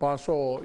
500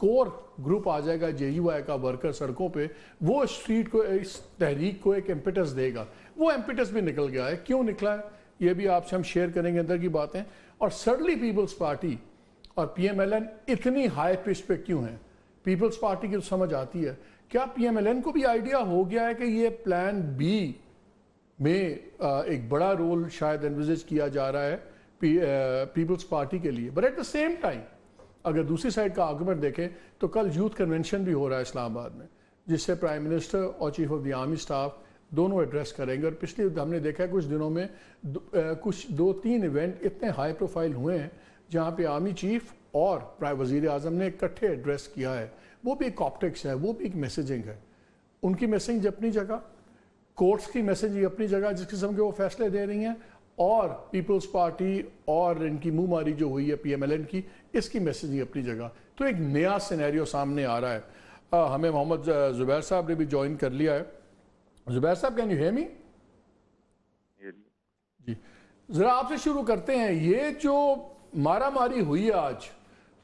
core group آ جائے گا JUI کا worker سڑکوں پہ, وہ اسٹریٹ کو, اس تحریک کو ایک امپیٹس دے گا. وہ امپیٹس بھی نکل گیا ہے. کیوں نکلا ہے یہ بھی آپ سے ہم شیئر کریں گے اندر کی باتیں. اور سڈنلی پیپلز پارٹی اور PMLN اتنی ہائی پچ پہ کیوں ہیں؟ پیپلز پارٹی کی تو سمجھ آتی ہے. کیا PMLN کو بھی آئیڈیا ہو گیا ہے کہ یہ پلان B میں ایک بڑا رول شاید انویزج کیا جا رہا ہے پیپلز پارٹی کے لیے؟ But at the same time اگر دوسری سائڈ کا آرگومنٹ دیکھیں تو کل یوتھ کنونشن بھی ہو رہا ہے اسلام آباد میں, جس سے پرائم منسٹر اور chief of the army staff دونوں ایڈریس کریں گے. اور پچھلے ہم نے دیکھا ہے کچھ دنوں میں کچھ 2-3 ایونٹ اتنے ہائی پروفائل ہوئے ہیں جہاں پہ آرمی چیف اور وزیر اعظم نے اکٹھے ایڈریس کیا ہے. وہ بھی ایک آپٹکس ہے, وہ بھی ایک میسیجنگ ہے. ان کی میسیجنگ اپنی جگہ, کورٹس کی میسیجنگ اپنی جگہ جس قسم کے وہ فیصلے دے رہی ہیں, اور پیپلز پارٹی اور ان کی منہ ماری جو ہوئی ہے PMLN کی, اس کی میسیجنگ اپنی جگہ. تو ایک نیا سینیریو سامنے آ رہا ہے. ہمیں محمد زبیر صاحب نے بھی جوائن کر لیا ہے. زبیر صاحب, کین یو ہیئر می؟ جی, ذرا آپ سے شروع کرتے ہیں. یہ جو مارا ماری ہوئی ہے آج,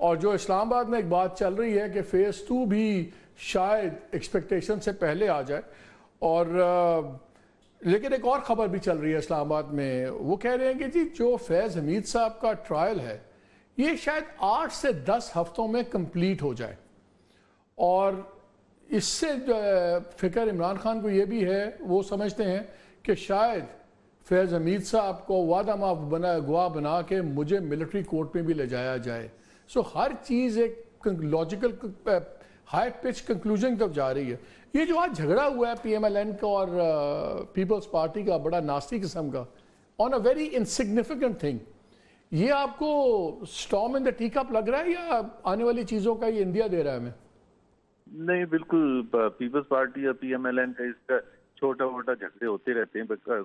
اور جو اسلام آباد میں ایک بات چل رہی ہے کہ فیز 2 بھی شاید ایکسپیکٹیشن سے پہلے آ جائے, اور لیکن ایک اور خبر بھی چل رہی ہے اسلام آباد میں. وہ کہہ رہے ہیں کہ جی جو فیض حمید صاحب کا ٹرائل ہے یہ شاید 8 سے 10 ہفتوں میں کمپلیٹ ہو جائے. اور اس سے فکر عمران خان کو یہ بھی ہے, وہ سمجھتے ہیں کہ شاید فیض حمید صاحب کو وعدہ معاف گواہ بنا کے مجھے ملٹری کورٹ میں بھی لے جایا جائے. سو ہر چیز ایک لاجیکل ہائی پچ کنکلوژن تک جا رہی ہے. یہ جو آج جھگڑا ہوا ہے PMLN کا اور پیپلز پارٹی کا, بڑا ناسٹی قسم کا, آن اے ویری انسگنیفیکنٹ تھنگ, یہ آپ کو storm in the T cup لگ رہا ہے یا آنے والی چیزوں کا یہ اندیا دے رہا ہے ہمیں؟ نہیں, بالکل پیپلز پارٹی اور PMLN کا اس کا چھوٹا موٹا جھگڑے ہوتے رہتے ہیں, بیکاز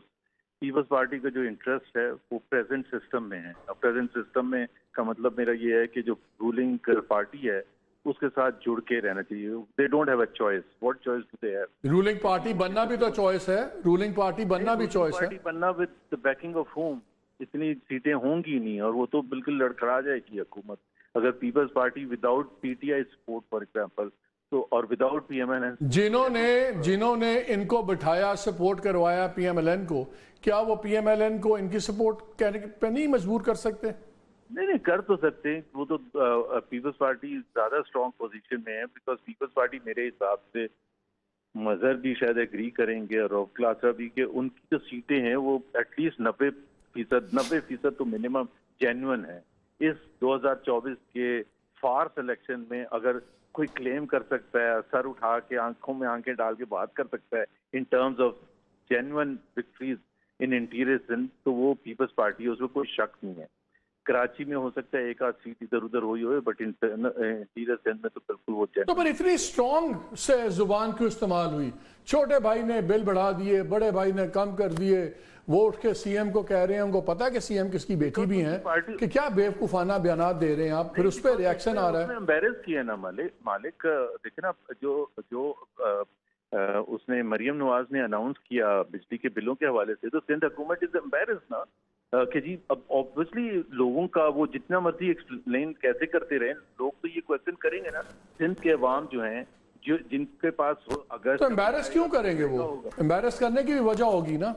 پیپلز پارٹی کا جو انٹرسٹ ہے وہ پریزنٹ سسٹم میں ہے. اب پریزنٹ سسٹم میں کا مطلب میرا یہ ہے کہ جو رولنگ پارٹی ہے اس کے ساتھ جڑ کے رہنا چاہیے. They don't have a choice. What choice do they have? Ruling party بننا بھی تو چوائس ہے. رولنگ پارٹی بننا بھی چوائس ہے. پارٹی بننا with the baking of home. اتنی سیٹیں ہوں گی نہیں, اور وہ تو بالکل لڑکھڑا جائے گی حکومت اگر Peoples Party without PTI support for example تو, اور وداؤٹ PMLN جنہوں نے ان کو بٹھایا, سپورٹ کروایا PMLN کو, کیا وہ PMLN کو ان کی سپورٹ پہ نہیں مجبور کر سکتے؟ نہیں, کر تو سکتے ہیں. وہ تو پیپلز پارٹی زیادہ اسٹرانگ پوزیشن میں ہے, بیکاز پیپلز پارٹی میرے حساب سے مظہر بھی شاید ایگری کریں گے اور روف کلاسرا بھی, کہ ان کی جو سیٹیں ہیں وہ ایٹ لیسٹ 90% تو منیمم جینوئن ہے. اس 2024 کے فارس الیکشن میں اگر کوئی کلیم کر سکتا ہے, سر اٹھا کے آنکھوں میں آنکھیں ڈال کے بات کر سکتا ہے in terms of genuine victories in interior Sindh, تو وہ پیپلز پارٹی ہے, اس میں کوئی شک نہیں ہے. کراچی میں ہو سکتا ہے ایک آدھ سیٹ ادھر ادھر ہوئی ہوئے, بٹ انٹیریئر سندھ میں تو بالکل وہ تو پر اتنی اسٹرانگ سے زبان کیوں استعمال ہوئی؟ چھوٹے بھائی نے بل بڑھا دیے, بڑے بھائی نے کم کر دیے, وہ اٹھ کے CM کو کہہ رہے ہیں, ان کو پتا ہے کہ CM کس کی بیٹی بھی ہیں, کہ کیا بیوقوفانہ بیانات دے رہے ہیں آپ, پھر اس پہ ریاکشن آ رہا ہے. امبیرس کیا نا مالک دیکھیں نا, جو اس نے مریم نواز نے اناؤنس کیا بجلی کے بلوں کے حوالے سے, تو سندھ حکومت از امبیرس نا, کہ جی اب آبویسلی لوگوں کا وہ جتنا مرضی ایکسپلین کیسے کرتے رہیں, لوگ تو یہ کوشچن کریں گے نا. سندھ کے عوام جو ہیں, جو جن کے پاس اگر تو امبیرس کیوں کریں گے؟ وہ امبیرس کرنے کی بھی وجہ ہوگی نا.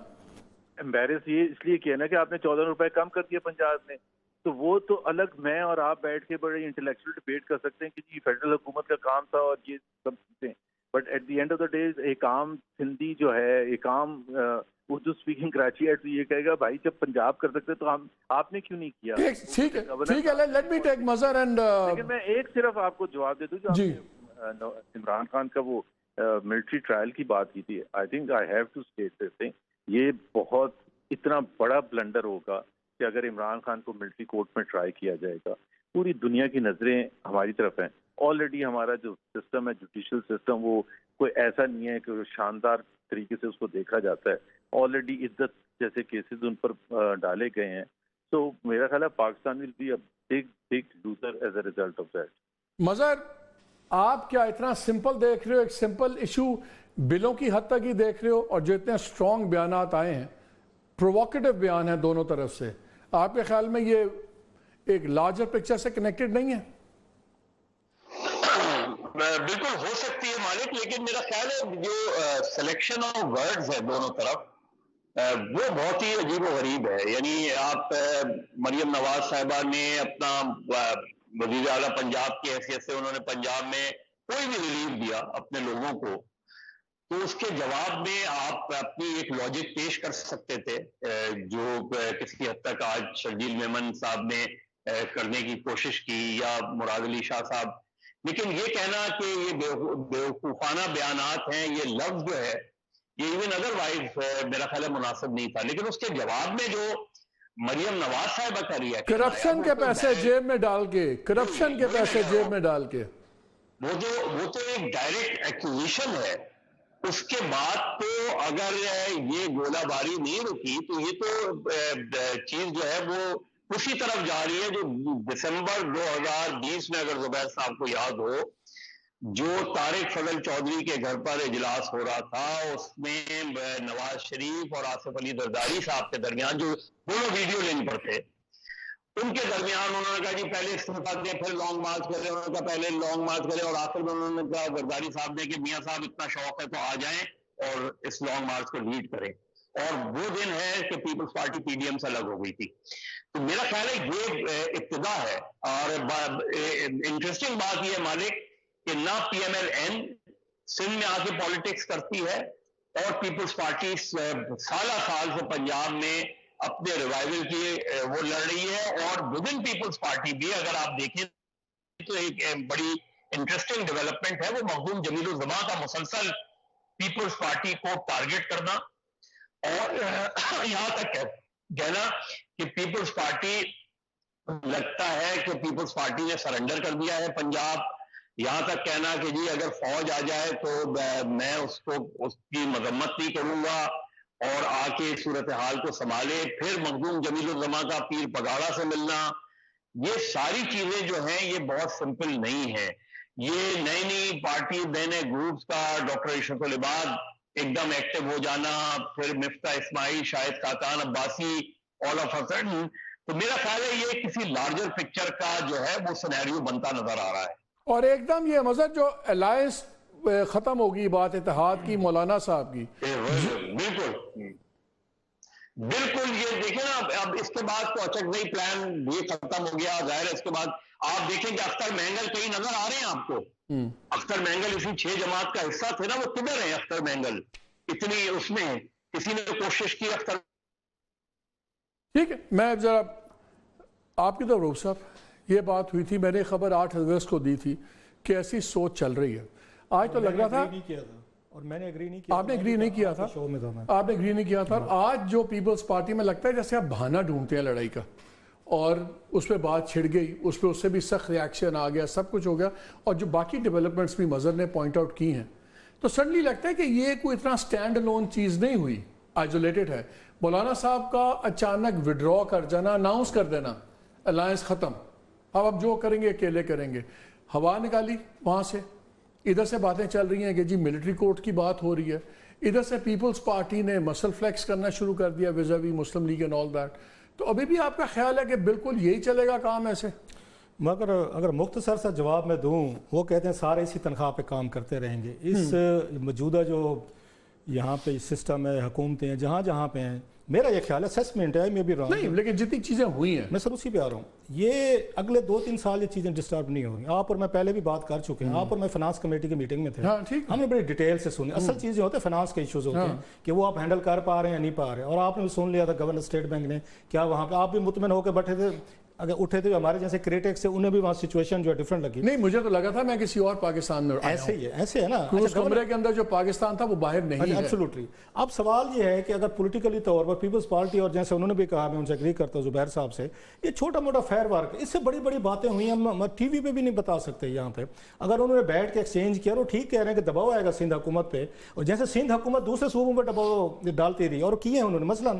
امبیرس یہ اس لیے کیا نا کہ آپ نے 14 روپے کم کر دیا پنجاب میں, تو وہ تو الگ میں اور آپ بیٹھ کے بڑے انٹلیکچوئل ڈیبیٹ کر سکتے ہیں کہ جی فیڈرل حکومت کا کام تھا اور یہ سب چیزیں, but at the end of the day ایک عام سندھی جو ہے, ایک عام اردو اسپیکنگ کراچی ہے, تو یہ کہے گا بھائی جب پنجاب کر سکتے تو آپ نے کیوں نہیں کیا؟ ٹھیک ہے, let me take Mazhar and لیکن میں ایک صرف آپ کو جواب دے دوں, جو آپ نے عمران خان کا وہ ملٹری ٹرائل کی بات کی تھی, I think I have to state this thing, یہ بہت اتنا بڑا بلنڈر ہوگا کہ اگر عمران خان کو ملٹری کورٹ میں ٹرائی کیا جائے گا. پوری دنیا کی نظریں ہماری طرف ہیں. آلریڈی ہمارا جو سسٹم ہے, جوڈیشل سسٹم, وہ کوئی ایسا نہیں ہے کہ شاندار طریقے سے اس کو دیکھا جاتا ہے. آلریڈی عزت جیسے کیسز ان پر ڈالے گئے ہیں. تو میرا خیال ہے Pakistan will be a big loser as a result of that. Mazhar, آپ کیا اتنا سمپل دیکھ رہے ہو, ایک سمپل ایشو بلوں کی حد تک ہی دیکھ رہے ہو, اور جو اتنے اسٹرانگ بیانات آئے ہیں, پروووکیٹو بیان ہیں دونوں طرف سے, آپ کے خیال میں یہ ایک لارجر پکچر سے کنیکٹڈ نہیں ہے؟ بالکل ہو سکتی ہے مالک، لیکن میرا خیال ہے جو سلیکشن آف ورڈز ہے دونوں طرف وہ بہت ہی عجیب و غریب ہے. یعنی آپ مریم نواز صاحبہ نے اپنا وزیر اعلیٰ پنجاب کی حیثیت سے انہوں نے پنجاب میں کوئی بھی ریلیف دیا اپنے لوگوں کو، تو اس کے جواب میں آپ اپنی ایک لاجک پیش کر سکتے تھے جو کسی حد تک آج شرجیل میمن صاحب نے کرنے کی کوشش کی یا مراد علی شاہ صاحب. لیکن یہ کہنا کہ یہ بیوقوفانہ بیانات ہیں، یہ لفظ جو ہے یہ ایون ادر وائز میرا خیال ہے مناسب نہیں تھا. لیکن اس کے جواب میں جو مریم نواز صاحبہ کا ریئیکشن، کرپشن کے پیسے جیب میں ڈال کے، کرپشن کے پیسے جیب میں ڈال کے، وہ تو ایک ڈائریکٹ ایکوزیشن ہے. اس کے بعد تو اگر یہ گولہ باری نہیں رکی تو یہ تو چیز جو ہے وہ اسی طرف جا رہی ہے جو دسمبر 2020 میں اگر زبیر صاحب کو یاد ہو جو طارق فضل چودھری کے گھر پر اجلاس ہو رہا تھا، اس میں نواز شریف اور آصف علی زرداری صاحب کے درمیان جو دونوں ویڈیو لنک پر تھے ان کے درمیان انہوں نے کہا جی پہلے استعفیٰ دیں پھر لانگ مارچ کریں، انہوں نے کہا پہلے لانگ مارچ کریں، اور آخر میں انہوں نے کہا زرداری صاحب نے کہ میاں صاحب اتنا شوق ہے تو آ جائیں اور اس لانگ مارچ کو لیڈ کریں. اور وہ دن ہے کہ Peoples Party P D M سے الگ ہو گئی تھی. تو میرا خیال ہے یہ ابتدا ہے. اور انٹرسٹنگ بات یہ ہے مالک کہ نہ P M L N Sindh میں آ کے پالیٹکس کرتی ہے اور پیپلز پارٹی سالہ سال سے پنجاب میں اپنے ریوائول کی وہ لڑ رہی ہے. اور ود ان پیپلز پارٹی بھی اگر آپ دیکھیں تو ایک بڑی انٹرسٹنگ ڈیولپمنٹ ہے وہ مخدوم جمیل الزماں کا مسلسل پیپلز پارٹی کو ٹارگٹ کرنا اور یہاں تک کہنا کہ پیپلز پارٹی لگتا ہے کہ پیپلز پارٹی نے سرنڈر کر دیا ہے پنجاب. یہاں تک کہنا کہ جی اگر فوج آ جائے تو میں اس کی مذمت نہیں کروں گا اور آ کے صورتحال کو سنبھالے. پھر مخدوم جمیل الزماں کا پیر پگاڑا سے ملنا، یہ ساری چیزیں جو ہیں یہ بہت سمپل نہیں ہیں. یہ نئی نئی پارٹی نئے نئے گروپس کا ڈاکٹر عشرت العباد ایک دم ایکٹیو ہو جانا، پھر Miftah Ismail, Shahid Khaqan Abbasi all of a sudden. تو میرا خیال ہے یہ کسی لارجر پکچر کا جو ہے وہ سینیریو بنتا نظر آ رہا ہے. اور ایک دم یہ مذہب جو الائنس ختم ہوگی بات اتحاد کی مولانا صاحب کی، بالکل بالکل. یہ دیکھیں نا اب اس کے بعد تو اچک نہیں پلان بھی ختم ہو گیا. ظاہر ہے اس کے بعد آپ دیکھیں کہ اختر مینگل کہیں نظر آ رہے ہیں آپ کو. اختر مینگل اسی 6 جماعت کا حصہ تھے نا، وہ کدھر ہیں اختر مینگل؟ اتنی اس میں کسی نے کوشش کی اختر. ٹھیک ہے، میں ذرا آپ کی طرف روب صاحب، یہ بات ہوئی تھی، میں نے خبر 8 اگست کو دی تھی کہ ایسی سوچ چل رہی ہے. آج تو لگ رہا تھا اور میں نے اگری نہیں کیا، آپ نے اگری نہیں کیا تھا، آپ نے اگری نہیں کیا تھا. آج جو پیپلز پارٹی میں لگتا ہے جیسے آپ بہانہ ڈھونڈتے ہیں لڑائی کا، اور اس پہ بات چھڑ گئی، اس پہ اس سے بھی سخت ریاکشن آ گیا، سب کچھ ہو گیا. اور جو باقی ڈیولپمنٹس بھی مظہر نے پوائنٹ آؤٹ کی ہیں تو سڈنلی لگتا ہے کہ یہ کوئی اتنا سٹینڈ الون چیز نہیں ہوئی، آئزولیٹڈ ہے. مولانا صاحب کا اچانک وڈرا کر جانا، اناؤنس کر دینا الائنس ختم، اب آپ جو کریں گے اکیلے کریں گے، ہوا نکالی وہاں سے. ادھر سے باتیں چل رہی ہیں کہ جی ملٹری کورٹ کی بات ہو رہی ہے، ادھر سے پیپلز پارٹی نے مسل فلیکس کرنا شروع کر دیا ویزاوی مسلم لیگ اینڈ آل دیٹ. تو ابھی بھی آپ کا خیال ہے کہ بالکل یہی چلے گا کام ایسے؟ مگر اگر مختصر سا جواب میں دوں، وہ کہتے ہیں سارے اسی تنخواہ پہ کام کرتے رہیں گے. اس موجودہ جو یہاں پہ سسٹم ہے، حکومتیں ہیں جہاں جہاں پہ ہیں، میرا یہ خیال ہے اسیسمنٹ ہے، میں بھی رہا نہیں، لیکن جتنی چیزیں ہوئی ہیں میں سر اسی پہ آ رہا ہوں. یہ اگلے 2-3 سال یہ چیزیں ڈسٹرب نہیں ہوں گی. آپ اور میں پہلے بھی بات کر چکے ہیں، آپ اور میں فائنانس کمیٹی کی میٹنگ میں تھے، ہم نے بڑی ڈیٹیل سے سنی. اصل چیزیں ہوتے ہیں فائنانس کے ایشوز ہوتے ہیں کہ وہ آپ ہینڈل کر پا رہے ہیں یا نہیں پا رہے. اور آپ نے بھی سن لیا تھا گورنر اسٹیٹ بینک نے کیا وہاں پہ آپ بھی مطمئن ہو کے بیٹھے تھے، اگر اٹھے تھے ہمارے جیسے کریٹکس سے انہیں بھی وہاں سچویشن جو ہے ڈیفرنٹ لگی. نہیں، مجھے تو لگا تھا میں کسی اور پاکستان میں ایسے ہی ہے، ایسے ہے نا، اس کمرے کے اندر جو پاکستان تھا وہ باہر نہیں ہے. ایبسولوٹلی. اب سوال یہ ہے کہ اگر پولیٹیکلی طور پر پیپلز پارٹی، اور جیسے انہوں نے بھی کہا، میں ان سے اگری کرتا ہوں زبیر صاحب سے، یہ چھوٹا موٹا فیئر ورک، اس سے بڑی بڑی باتیں ہوئی ہیں، ہم ٹی وی پہ بھی نہیں بتا سکتے. یہاں پہ اگر انہوں نے بیٹھ کے ایکسچینج کیا، وہ ٹھیک کہہ رہے ہیں کہ دباؤ آئے گا سندھ حکومت پہ، اور جیسے سندھ حکومت دوسرے صوبوں پہ دباؤ ڈالتی رہی اور کیے ہیں انہوں نے. مثلاً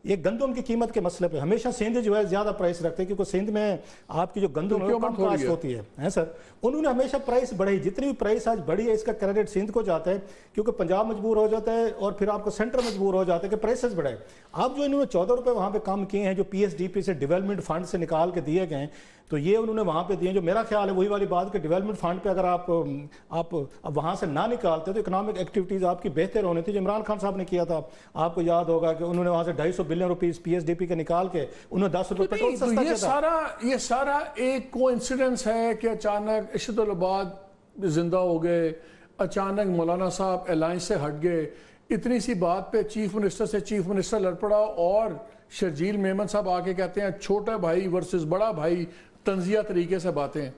یہ گندم کی قیمت کے مسئلے پہ ہمیشہ سندھ جو ہے زیادہ پرائس رکھتے ہیں کیونکہ سندھ میں آپ کی جو گندم ہے وہ کم کاسٹ ہوتی ہے سر. انہوں نے ہمیشہ پرائس بڑھائی, جتنی بھی پرائس آج بڑھی ہے اس کا کریڈٹ سندھ کو جاتا ہے کیونکہ پنجاب مجبور ہو جاتا ہے اور پھر آپ کو سینٹر مجبور ہو جاتا ہے کہ پرائسز بڑھائے. اب جو انہوں نے 14 روپے وہاں پہ کم کیے ہیں جو پی ایس ڈی پی سے ڈیولپمنٹ فنڈ سے نکال کے دیے گئے ہیں, تو یہ انہوں نے وہاں پہ دیے, جو میرا خیال ہے وہی والی بات کہ ڈیولپمنٹ فنڈ پہ اگر آپ وہاں سے نہ نکالتے تو اکنامک ایکٹیویٹیز آپ کی بہتر ہونی تھی. جو عمران خان صاحب نے کیا تھا آپ کو یاد ہوگا کہ انہوں نے وہاں سے 250 billion rupees P S D P کے نکال کے انہوں نے 10 روپے پیٹرول سستا کیا تھا. یہ سارا ایک کوئنسیڈنس ہے کہ اچانک ارشد العباد زندہ ہو گئے, اچانک مولانا صاحب الائنس سے ہٹ گئے, اتنی سی بات پہ چیف منسٹر سے چیف منسٹر لڑ پڑا اور شرجیل میمن صاحب آکے کہتے ہیں چھوٹا بھائی ورسز بڑا بھائی, تنزیہ طریقے سے باتیں.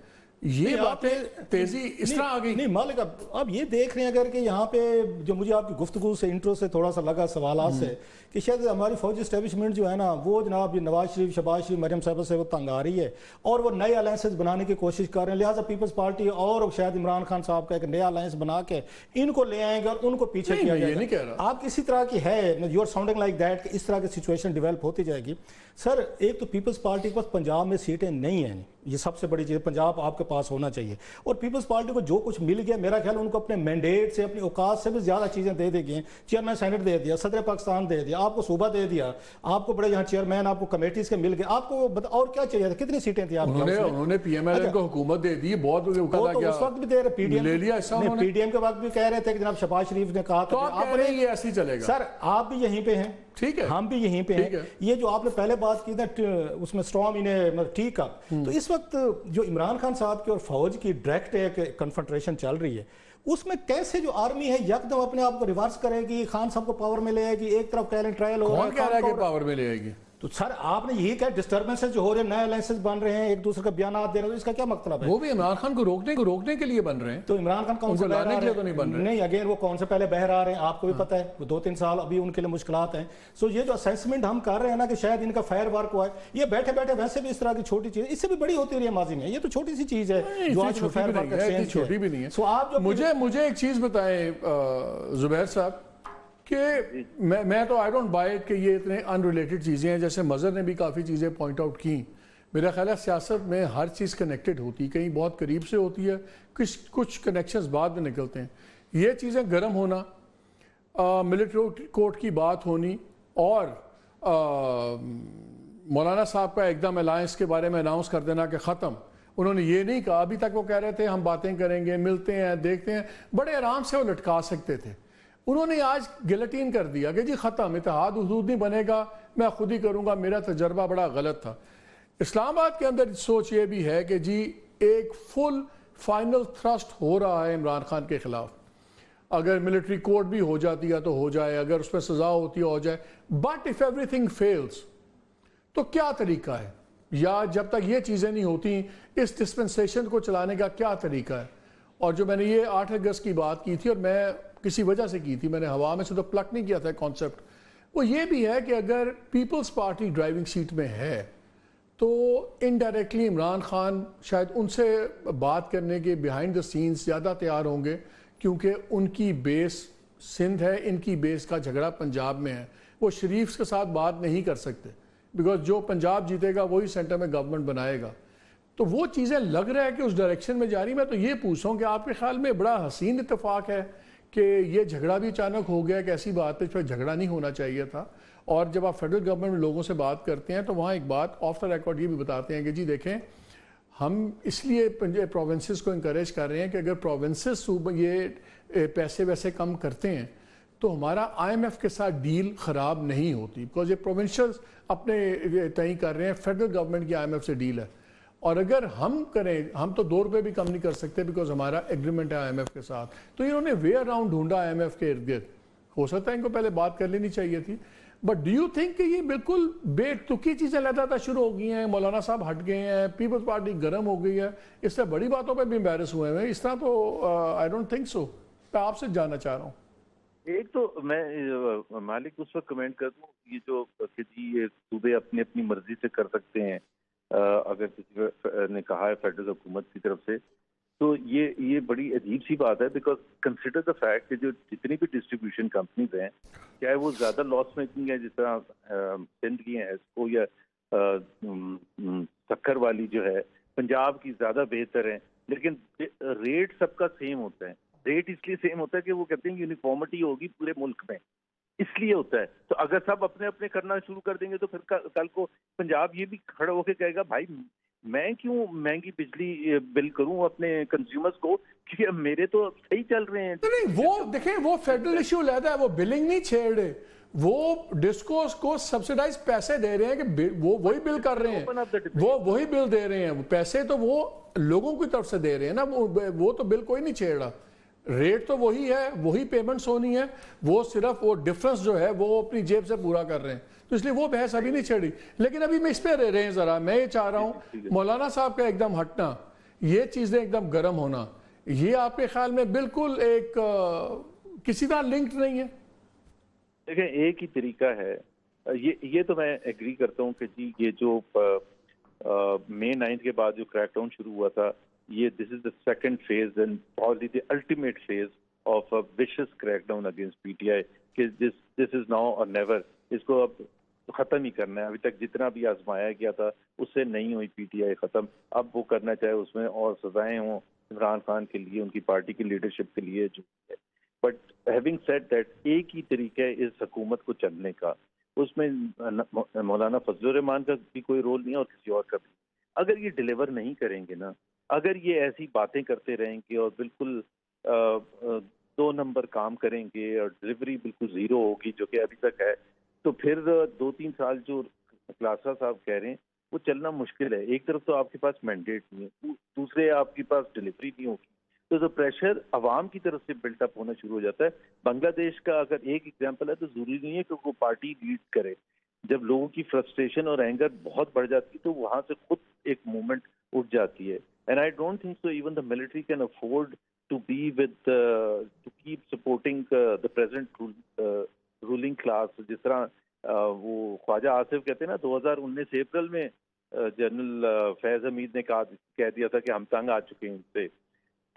یہ باتیں تیزی اس طرح آ گئی. نہیں مالک اب یہ دیکھ رہے ہیں اگر کہ یہاں پہ جو مجھے آپ کی گفتگو سے انٹرو سے تھوڑا سا لگا سوالات سے کہ شاید ہماری فوجی اسٹیبلشمنٹ جو ہے نا وہ جناب نواز شریف شہباز شریف مریم صاحبہ سے وہ تنگ آ رہی ہے اور وہ نئے الائنسز بنانے کی کوشش کر رہے ہیں. لہٰذا پیپلز پارٹی اور شاید عمران خان صاحب کا ایک نیا الائنس بنا کے ان کو لے آئیں گے اور ان کو پیچھے کیا جائے گا. آپ کسی طرح کی ہے you are sounding like that کہ اس طرح کی سچویشن ڈیولپ ہوتی جائے گی. سر ایک تو پیپلز پارٹی کے پاس پنجاب میں سیٹیں نہیں ہیں, یہ سب سے بڑی چیز. پنجاب آپ کے پاس ہونا چاہیے اور پیپلز پارٹی کو جو کچھ مل گیا میرا خیال ان کو اپنے مینڈیٹ سے اپنی اوقات سے بھی زیادہ چیزیں دے گئے. چیئرمین سینٹ دے دیا, صدر پاکستان دے دیا, آپ کو صوبہ دے دیا, آپ کو بڑے یہاں چیئرمین آپ کو کمیٹیز کے مل گئے, آپ کو اور کیا چاہیے تھا, کتنی سیٹیں تھیں آپ کو؟ انہوں نے پی ایم ایل این کو حکومت دے دی, بہت اس وقت بھی دے رہے, پی ڈی ایم کے وقت بھی کہہ رہے تھے کہ جناب شہباز شریف نے کہا تھا یہ ایسے ہی چلے گا. سر آپ بھی یہیں پہ ہیں, ٹھیک ہے, ہم بھی یہیں پہ ہیں. یہ جو آپ نے پہلے بات کی نا اس میں اسٹارم انہیں ٹھیک ہے, تو اس وقت جو عمران خان صاحب کی اور فوج کی ڈائریکٹ ایک کنفرنٹریشن چل رہی ہے اس میں کیسے جو آرمی ہے یکدم اپنے آپ کو ریورس کرے گی, خان صاحب کو پاور میں لے آئے گی, ایک طرف ٹیلنٹ ٹرائل ہو رہا ہے, کون کہہ رہا ہے کہ پاور میں لے آئے گی؟ تو سر آپ نے یہی کہا ڈسٹربنسز جو ہو رہے ہیں, نئے الائنسز بن رہے ہیں, ایک دوسرے کا بیانات دے رہے ہیں, اس کا کیا مطلب ہے؟ وہ بھی عمران خان کو روکنے کے لیے بن رہے ہیں. تو عمران خان کون سے لانے کے لیے تو نہیں بن رہے. نہیں, اگین وہ کون سے پہلے بہر آ رہے ہیں آپ کو بھی پتہ ہے, وہ 2-3 سال ابھی ان کے لیے مشکلات ہیں. سو یہ جو اسیسمنٹ ہم کر رہے ہیں نا کہ شاید ان کا فائر ورک ہوا ہے, یہ بیٹھے بیٹھے ویسے بھی اس طرح کی چھوٹی چیز اس سے بھی بڑی ہوتی رہی ہے ماضی میں, یہ تو چھوٹی سی چیز ہے جو آج فائر ورک چھوٹی بھی نہیں ہے. سو آپ مجھے ایک چیز بتائیں زبیر صاحب کہ میں تو آئی ڈونٹ بائی کہ یہ اتنے ان ریلیٹڈ چیزیں ہیں, جیسے مظہر نے بھی کافی چیزیں پوائنٹ آؤٹ کی. میرا خیال ہے سیاست میں ہر چیز کنیکٹڈ ہوتی, کہیں بہت قریب سے ہوتی ہے, کچھ کنیکشنز بعد میں نکلتے ہیں. یہ چیزیں گرم ہونا, ملٹری کورٹ کی بات ہونی اور مولانا صاحب کا ایک دم الائنس کے بارے میں اناؤنس کر دینا کہ ختم. انہوں نے یہ نہیں کہا, ابھی تک وہ کہہ رہے تھے ہم باتیں کریں گے, ملتے ہیں, دیکھتے ہیں, بڑے آرام سے وہ لٹکا سکتے تھے. انہوں نے آج گلٹین کر دیا کہ جی ختم, اتحاد حدود نہیں بنے گا, میں خود ہی کروں گا, میرا تجربہ بڑا غلط تھا. اسلام آباد کے اندر سوچ یہ بھی ہے کہ جی ایک فل فائنل تھرسٹ ہو رہا ہے عمران خان کے خلاف. اگر ملٹری کورٹ بھی ہو جاتی ہے تو ہو جائے, اگر اس پہ سزا ہوتی ہے ہو جائے, but if every thing feels تو کیا طریقہ ہے, یا جب تک یہ چیزیں نہیں ہوتی اس ڈسپنسیشن کو چلانے کا کیا طریقہ ہے. اور جو میں نے یہ 8 اگست کی بات کی تھی اور میں کسی وجہ سے کی تھی, میں نے ہوا میں سے تو پلک نہیں کیا تھا کانسیپٹ, وہ یہ بھی ہے کہ اگر پیپلز پارٹی ڈرائیونگ سیٹ میں ہے تو انڈائریکٹلی عمران خان شاید ان سے بات کرنے کے بیہائنڈ دا سینز زیادہ تیار ہوں گے, کیونکہ ان کی بیس سندھ ہے, ان کی بیس کا جھگڑا پنجاب میں ہے. وہ شریف کے ساتھ بات نہیں کر سکتے بیکاز جو پنجاب جیتے گا وہی سینٹر میں گورنمنٹ بنائے گا. تو وہ چیزیں لگ رہا ہے کہ اس ڈائریکشن میں جاری. میں تو یہ پوچھوں کہ آپ کے خیال میں بڑا حسین اتفاق ہے کہ یہ جھگڑا بھی اچانک ہو گیا, کہ ایسی بات ہے جو جھگڑا نہیں ہونا چاہیے تھا. اور جب آپ فیڈرل گورنمنٹ میں لوگوں سے بات کرتے ہیں تو وہاں ایک بات آف دا ریکارڈ یہ بھی بتاتے ہیں کہ جی دیکھیں ہم اس لیے پروونسز کو انکریج کر رہے ہیں کہ اگر پروونسز یہ پیسے ویسے کم کرتے ہیں تو ہمارا آئی ایم ایف کے ساتھ ڈیل خراب نہیں ہوتی, بیکاز یہ پروونشلز اپنے تعین کر رہے ہیں, فیڈرل گورنمنٹ کی آئی ایم ایف سے ڈیل ہے. اور اگر ہم کریں, ہم تو 2 روپے بھی کم نہیں کر سکتے بیکاز ہمارا ایگریمنٹ ہے آئی ایم ایف کے ساتھ. تو انہوں نے وے اراؤنڈ ڈھونڈا آئی ایم ایف کے ارد گرد. ہو سکتا ہے ان کو پہلے بات کر لینی چاہیے تھی, بٹ ڈو یو تھنک کہ یہ بالکل بے تکی چیزیں لگاتا شروع ہو گئی ہیں, مولانا صاحب ہٹ گئے ہیں, پیپلز پارٹی گرم ہو گئی ہے, اس سے بڑی باتوں پہ بھی امبیرس ہوئے ہیں, اس طرح تو آئی ڈونٹ تھنک سو. میں آپ سے جاننا چاہ رہا ہوں. ایک تو میں مالک اس وقت کمنٹ کر دوں, یہ جو کہ جی یہ صوبے اپنی مرضی سے کر سکتے ہیں, اگر کسی نے کہا ہے فیڈرل حکومت کی طرف سے, تو یہ بڑی عجیب سی بات ہے, بیکاز کنسیڈر دا فیکٹ کہ جو جتنی بھی ڈسٹریبیوشن ڈسٹریبیوشن کمپنیز ہیں, چاہے وہ زیادہ لاس میکنگ ہے جس طرح سندھ کی ہیں ایسکو یا سکھر والی جو ہے, پنجاب کی زیادہ بہتر ہیں, لیکن ریٹ سب کا سیم ہوتا ہے. ریٹ اس لیے سیم ہوتا ہے کہ وہ کہتے ہیں یونیفارمٹی ہوگی پورے ملک میں, اس لیے ہوتا ہے. تو اگر سب اپنے اپنے کرنا شروع کر دیں گے تو پھر کل کو پنجاب یہ بھی کھڑا ہو کے کہے گا بھائی میں کیوں مہنگی بجلی بل کروں اپنے کنزیومرز کو, کیونکہ اب میرے تو صحیح چل رہے ہیں. نہیں وہ دیکھیں وہ فیڈرل ایشو لیتا ہے, وہ بلنگ نہیں چھیڑ رہے, وہ ڈسکوز کو سبسیڈائز پیسے دے رہے ہیں کہ وہ وہی بل کر رہے ہیں, وہ وہی بل دے رہے ہیں, پیسے تو وہ لوگوں کی طرف سے دے رہے ہیں نا, وہ تو بل کوئی نہیں چھیڑ رہا. ریٹ تو وہی ہے, وہی پیمنٹس ہونی ہے, وہ صرف وہ ڈفرنس جو ہے وہ اپنی جیب سے پورا کر رہے ہیں, تو اس لیے وہ بحث ابھی نہیں چھڑی. لیکن ابھی میں اس پہ رہ رہے ہیں ذرا, میں یہ چاہ رہا ہوں مولانا صاحب کا ایک دم ہٹنا, یہ چیزیں ایک دم گرم ہونا, یہ آپ کے خیال میں بالکل ایک کسی طرح لنکڈ نہیں ہے؟ دیکھیں ایک ہی طریقہ ہے, یہ تو میں ایگری کرتا ہوں کہ جی یہ جو مئی 9 کے بعد جو کریک ڈاؤن شروع ہوا تھا, یہ this is the second phase and probably the ultimate phase of vicious crackdown against P T I, کہ دس از ناؤ اور نیور, اس کو اب ختم ہی کرنا ہے. ابھی تک جتنا بھی آزمایا گیا تھا اس سے نہیں ہوئی پی ٹی آئی ختم, اب وہ کرنا چاہے اس میں اور سزائیں ہوں عمران خان کے لیے, ان کی پارٹی کی لیڈرشپ کے لیے جو ہے. بٹ ہیونگ سیڈ دیٹ, ایک ہی طریقہ ہے اس حکومت کو چلنے کا, اس میں مولانا فضل الرحمان کا بھی کوئی رول نہیں ہے اور کسی اور کا بھی. اگر یہ ڈیلیور نہیں کریں گے نا, اگر یہ ایسی باتیں کرتے رہیں گے اور بالکل 2 نمبر کام کریں گے اور ڈلیوری بالکل زیرو ہوگی جو کہ ابھی تک ہے, تو پھر 2-3 سال جو کلاسا صاحب کہہ رہے ہیں وہ چلنا مشکل ہے. ایک طرف تو آپ کے پاس مینڈیٹ نہیں ہے, دوسرے آپ کے پاس ڈلیوری نہیں ہوگی, تو پریشر عوام کی طرف سے بلٹ اپ ہونا شروع ہو جاتا ہے. بنگلہ دیش کا اگر ایک ایگزامپل ہے تو ضروری نہیں ہے کہ وہ پارٹی لیڈ کرے. جب لوگوں کی فرسٹریشن اور اینگر بہت بڑھ جاتی ہے تو وہاں سے خود ایک موومنٹ اٹھ جاتی ہے. And I don't think so even the military can afford to be with to keep supporting the present ruling class. جس طرح وہ خواجہ آصف کہتے ہیں نا, 2019 اپریل میں جنرل فیض حمید نے کہہ دیا تھا کہ ہم تنگ آ چکے ہیں ان سے,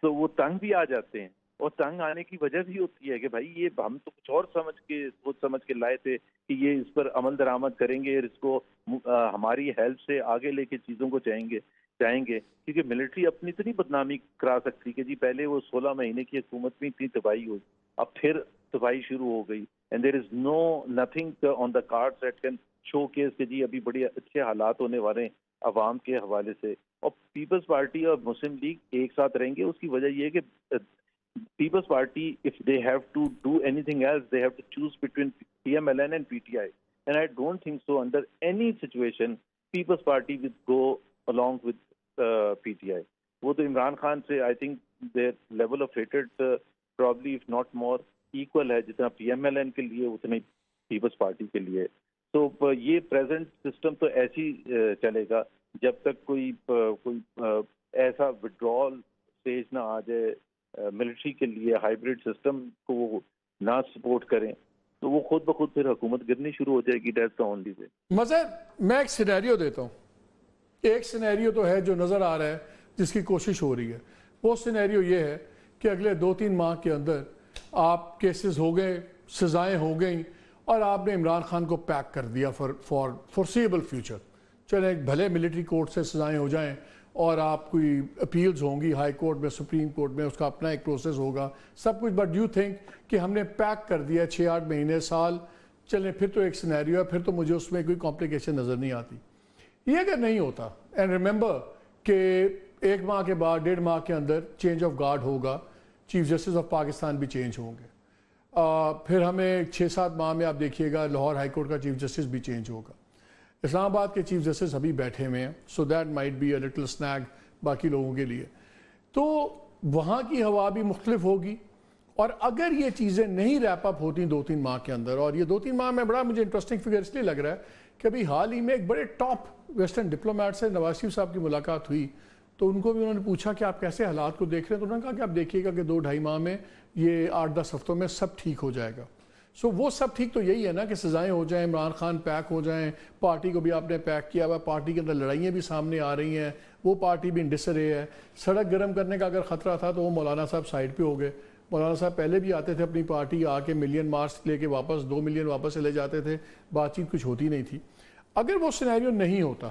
تو وہ تنگ بھی آ جاتے ہیں. اور تنگ آنے کی وجہ بھی ہوتی ہے کہ بھائی یہ ہم تو کچھ اور سوچ سمجھ کے لائے تھے کہ یہ اس پر عمل درآمد کریں گے اور اس کو ہماری ہیلپ سے آگے لے کے چیزوں کو چاہیں گے, کیونکہ ملٹری اپنی اتنی بدنامی کرا سکتی کہ جی پہلے وہ 16 مہینے کی حکومت میں اتنی تباہی ہوئی, اب پھر تباہی شروع ہو گئی. And there is nothing on the cards that can show case کہ جی ابھی بڑے اچھے حالات ہونے والے ہیں عوام کے حوالے سے. اور پیپلز پارٹی اور مسلم لیگ ایک ساتھ رہیں گے, اس کی وجہ یہ ہے کہ Peoples Party if they have to do anything else they have to choose between PMLN and PTI, and I don't think so under any situation People's Party will go along with PTI. وہ تو عمران خان سے I think their level of hatred probably if not more equal ہے, جتنا PMLN کے لیے اتنا Peoples Party کے لیے. تو یہ پریزنٹ سسٹم تو ایسی چلے گا جب تک کوئی ایسا withdrawal stage نہ آ جائے ملٹری کے لیے, ہائیبریڈ سسٹم کو وہ نہ سپورٹ کریں, تو وہ خود بخود پھر حکومت گرنی شروع ہو جائے گی. That's the only way. مظہر میں ایک سینیریو دیتا ہوں, ایک سینیریو تو ہے جو نظر آ رہا ہے جس کی کوشش ہو رہی ہے. وہ سینیریو یہ ہے کہ اگلے 2-3 ماہ کے اندر آپ کیسز ہو گئے, سزائیں ہو گئیں اور آپ نے عمران خان کو پیک کر دیا فار فورسیبل فیوچر. چلیں بھلے ملٹری کورٹ سے سزائیں ہو جائیں اور آپ کوئی اپیلز ہوں گی ہائی کورٹ میں, سپریم کورٹ میں, اس کا اپنا ایک پروسیس ہوگا سب کچھ, بٹ یو تھنک کہ ہم نے پیک کر دیا 6-8 مہینے سال چلیں, پھر تو ایک سینیریو ہے, پھر تو مجھے اس میں کوئی کمپلیکیشن نظر نہیں آتی. یہ اگر نہیں ہوتا, اینڈ ریممبر کہ 1 ماہ کے بعد 1.5 ماہ کے اندر چینج آف گارڈ ہوگا, چیف جسٹس آف پاکستان بھی چینج ہوں گے, پھر ہمیں 6-7 ماہ میں آپ دیکھیے گا لاہور ہائی کورٹ کا چیف جسٹس بھی چینج ہوگا, اسلام آباد کے چیف جسٹس ابھی بیٹھے ہوئے ہیں, so that might be a little snag باقی لوگوں کے لیے. تو وہاں کی ہوا بھی مختلف ہوگی, اور اگر یہ چیزیں نہیں ریپ اپ ہوتی 2-3 ماہ کے اندر, اور یہ 2-3 ماہ میں بڑا مجھے انٹرسٹنگ فگر اس لیے لگ رہا ہے کہ ابھی حال ہی میں ایک بڑے ٹاپ ویسٹرن ڈپلومیٹ سے نواز شریف صاحب کی ملاقات ہوئی, تو ان کو بھی انہوں نے پوچھا کہ آپ کیسے حالات کو دیکھ رہے ہیں, تو انہوں نے کہا کہ آپ دیکھیے گا کہ 2-2.5 ماہ میں یہ 8-10 ہفتوں میں سب ٹھیک ہو جائے گا. سو وہ سب ٹھیک تو یہی ہے نا کہ سزائیں ہو جائیں, عمران خان پیک ہو جائیں, پارٹی کو بھی آپ نے پیک کیا ہوا, پارٹی کے اندر لڑائیاں بھی سامنے آ رہی ہیں, وہ پارٹی بھی ڈس رہی ہے. سڑک گرم کرنے کا اگر خطرہ تھا تو وہ مولانا صاحب سائڈ پہ ہو گئے, مولانا صاحب پہلے بھی آتے تھے اپنی پارٹی آ کے ملین مارچ لے کے واپس 2 ملین واپس چلے جاتے تھے, بات چیت کچھ ہوتی نہیں تھی. اگر وہ سینیریو نہیں ہوتا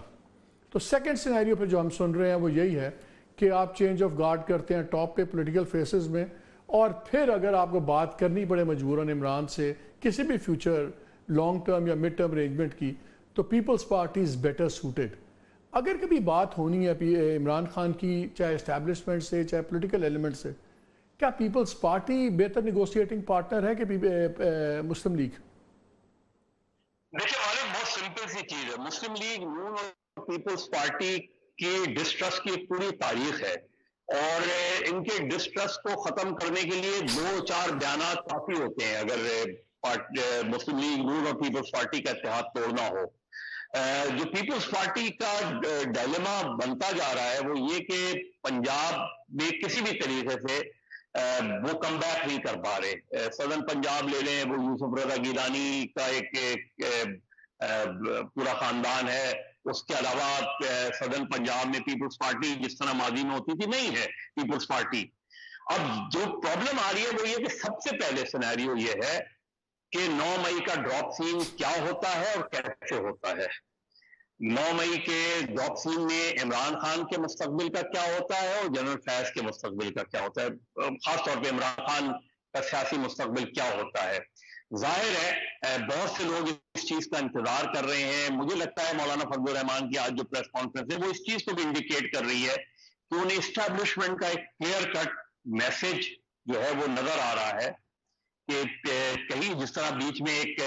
تو سیکنڈ سینیریو پہ جو ہم سن رہے ہیں وہ یہی ہے کہ آپ چینج آف گارڈ کرتے ہیں ٹاپ پہ پولیٹیکل فیسز میں, اور پھر اگر آپ کو بات کرنی پڑے مجبوراً عمران سے کسی بھی فیوچر لانگ ٹرم یا مڈ ٹرم ارینجمنٹ کی, تو Peoples Party is better suited. اگر کبھی بات ہونی ہے عمران خان کی, چاہے اسٹیبلشمنٹ سے چاہے پولیٹیکل ایلیمنٹ سے, کیا پیپلز پارٹی بہتر نیگوشیٹنگ پارٹنر ہے کہ مسلم لیگ؟ دیکھیں والد, بہت سمپل سی چیز ہے. مسلم لیگ نون اور پیپلز پارٹی کی ڈسٹرسٹ کی ایک پوری تاریخ ہے, اور ان کے ڈسٹرسٹ کو ختم کرنے کے لیے 2-4 بیانات کافی ہوتے ہیں اگر مسلم لیگ نون اور پیپلز پارٹی کا اتحاد توڑنا ہو. جو پیپلز پارٹی کا ڈائلیما بنتا جا رہا ہے وہ یہ کہ پنجاب میں کسی بھی طریقے سے وہ کم بیک نہیں کر پا رہے. سدرن پنجاب لے لیں, وہ یوسف رضا گیلانی کا ایک پورا خاندان ہے. اس کے علاوہ سدرن پنجاب میں پیپلز پارٹی جس طرح ماضی میں ہوتی تھی نہیں ہے پیپلز پارٹی. اب جو پرابلم آ رہی ہے وہ یہ کہ سب سے پہلے سینیریو یہ ہے کہ 9 مئی کا ڈراپ سین کیا ہوتا ہے اور کیسے ہوتا ہے. 9 مئی کے ڈراپ سین میں عمران خان کے مستقبل کا کیا ہوتا ہے اور جنرل فیض کے مستقبل کا کیا ہوتا ہے, خاص طور پہ عمران خان کا سیاسی مستقبل کیا ہوتا ہے. ظاہر ہے بہت سے لوگ اس چیز کا انتظار کر رہے ہیں. مجھے لگتا ہے مولانا فضل الرحمان کی آج جو پریس کانفرنس ہے وہ اس چیز کو بھی انڈیکیٹ کر رہی ہے کہ انہیں اسٹیبلشمنٹ کا ایک کلیئر کٹ میسج جو ہے وہ نظر آ رہا ہے کہ کہیں جس طرح بیچ میں ایک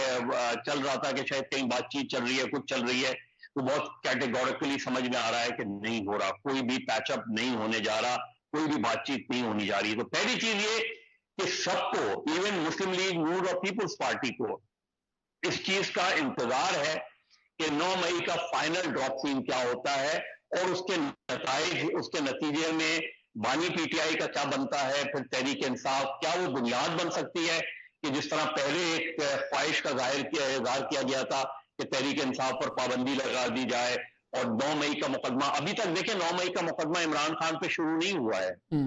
چل رہا تھا کہ شاید کہیں بات چیت چل رہی ہے, کچھ چل رہی ہے, تو بہت کیٹیگوریکلی سمجھ میں آ رہا ہے کہ نہیں ہو رہا, کوئی بھی پیچ اپ نہیں ہونے جا رہا, کوئی بھی بات چیت نہیں ہونی جا رہی. تو پہلی چیز یہ کہ سب کو, ایون مسلم لیگ نون اور پیپلز پارٹی کو اس چیز کا انتظار ہے کہ 9 مئی کا فائنل ڈراپ سین کیا ہوتا ہے اور اس کے نتائج, اس کے نتیجے میں بانی پی ٹی آئی کا کیا بنتا ہے, پھر تحریک انصاف کیا وہ بنیاد بن سکتی ہے کہ جس طرح پہلے ایک خواہش کا اظہار کیا گیا تھا کہ تحریک انصاف پر پابندی لگا دی جائے, اور 9 مئی کا مقدمہ ابھی تک دیکھیں 9 مئی کا مقدمہ عمران خان پہ شروع نہیں ہوا ہے,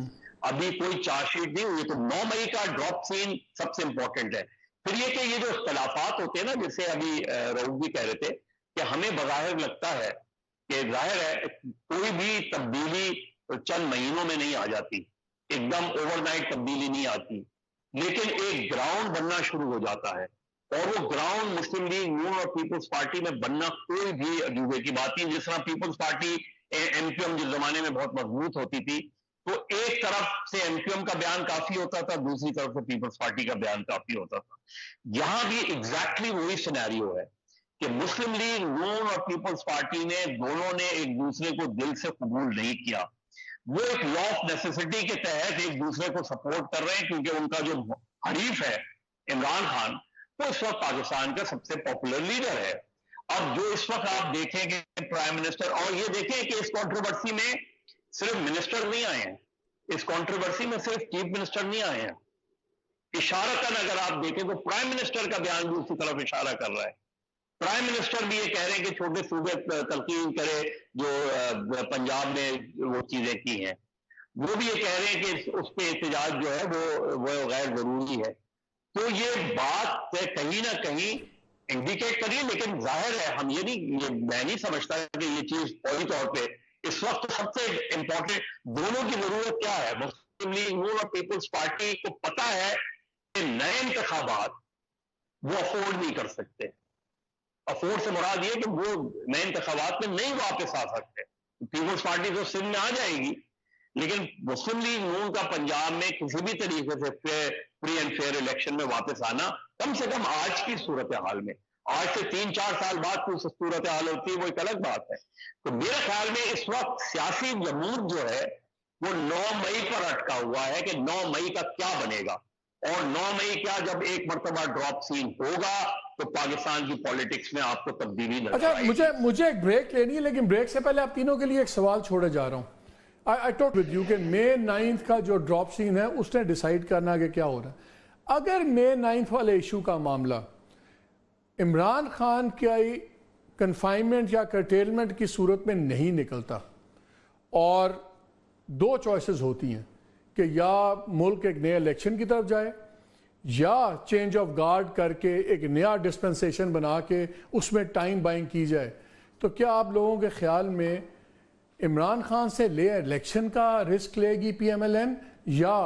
ابھی کوئی چارج شیٹ نہیں ہوئی. تو 9 مئی کا ڈراپ سین سب سے امپورٹنٹ ہے. پھر یہ کہ یہ جو اختلافات ہوتے ہیں نا, جیسے ابھی رؤوف بھی کہہ رہے تھے کہ ہمیں بظاہر لگتا ہے کہ ظاہر ہے کوئی بھی تبدیلی چند مہینوں میں نہیں آ جاتی, ایک دم اوور نائٹ تبدیلی نہیں آتی, لیکن ایک گراؤنڈ بننا شروع ہو جاتا ہے, اور وہ گراؤنڈ مسلم لیگ نون اور پیپلز پارٹی میں بننا کوئی بھی عجوبے کی بات نہیں. جس طرح Peoples Party M Q M جس زمانے میں بہت مضبوط ہوتی تھی, تو ایک طرف سے ایم کیو ایم کا بیان کافی ہوتا تھا, دوسری طرف سے پیپلز پارٹی کا بیان کافی ہوتا تھا. یہاں بھی ایگزیکٹلی وہی سینیریو ہے کہ مسلم لیگ نون اور پیپلز پارٹی نے دونوں نے ایک دوسرے کو دل سے قبول نہیں کیا. وہ ایک لا آف نیسیسٹی کے تحت ایک دوسرے کو سپورٹ کر رہے ہیں, کیونکہ ان کا جو حریف ہے عمران خان وہ اس وقت پاکستان کا سب سے پاپولر لیڈر ہے. اب جو اس وقت آپ دیکھیں کہ پرائم منسٹر, اور یہ دیکھیں کہ اس کنٹروورسی میں صرف منسٹر نہیں آئے ہیں, اس کنٹروورسی میں صرف چیف منسٹر نہیں آئے ہیں. اشارتاً اگر آپ دیکھیں تو پرائم منسٹر کا بیان بھی اسی طرف اشارہ کر رہا ہے. پرائم منسٹر بھی یہ کہہ رہے ہیں کہ چھوٹے صوبے تلقین کرے جو پنجاب میں وہ چیزیں کی ہیں, وہ بھی یہ کہہ رہے ہیں کہ اس پہ احتجاج جو ہے وہ غیر ضروری ہے. تو یہ بات کہیں نہ کہیں انڈیکیٹ کریے, لیکن ظاہر ہے ہم یہ میں نہیں سمجھتا کہ یہ چیز فوری طور پہ اس وقت سب سے امپورٹنٹ دونوں کی ضرورت کیا ہے. مسلم لیگ نون اور پیپلز پارٹی کو پتا ہے کہ نئے انتخابات وہ افورڈ نہیں کر سکتے. افورڈ سے مراد یہ کہ وہ نئے انتخابات میں نہیں واپس آ سکتے. پیپلز پارٹی تو سندھ میں آ جائے گی, لیکن مسلم لیگ نون کا پنجاب میں کسی بھی طریقے سے فری اینڈ فیئر الیکشن میں واپس آنا, کم سے کم آج کی صورتحال میں, آج سے 3-4 سال بعد کوئی صورتحال ہوتی ہے وہ ایک الگ بات ہے. تو میرے خیال میں اس وقت سیاسی جمود جو ہے وہ 9 مئی پر اٹکا ہوا ہے کہ 9 مئی کا کیا بنے گا, اور 9 مئی کیا جب ایک مرتبہ ڈراپ سین ہوگا تو پاکستان کی پالیٹکس میں آپ کو تبدیلی نظر آئے گی. اچھا, مجھے ایک بریک لینی ہے, لیکن بریک سے پہلے آپ تینوں کے لیے ایک سوال چھوڑے جا رہا ہوں. I talked with you کہ May 9th کا جو ڈراپ سین ہے اس نے ڈیسائیڈ کرنا کہ کیا ہو رہا ہے. اگر May 9th والے ایشو کا معاملہ عمران خان کی کنفائنمنٹ یا کرٹیلمنٹ کی صورت میں نہیں نکلتا, اور 2 چوائسز ہوتی ہیں کہ یا ملک ایک نئے الیکشن کی طرف جائے یا چینج آف گارڈ کر کے ایک نیا ڈسپنسیشن بنا کے اس میں ٹائم بائنگ کی جائے. تو کیا آپ لوگوں کے خیال میں عمران خان سے الیکشن کا رسک لے گی پی ایم ایل این, یا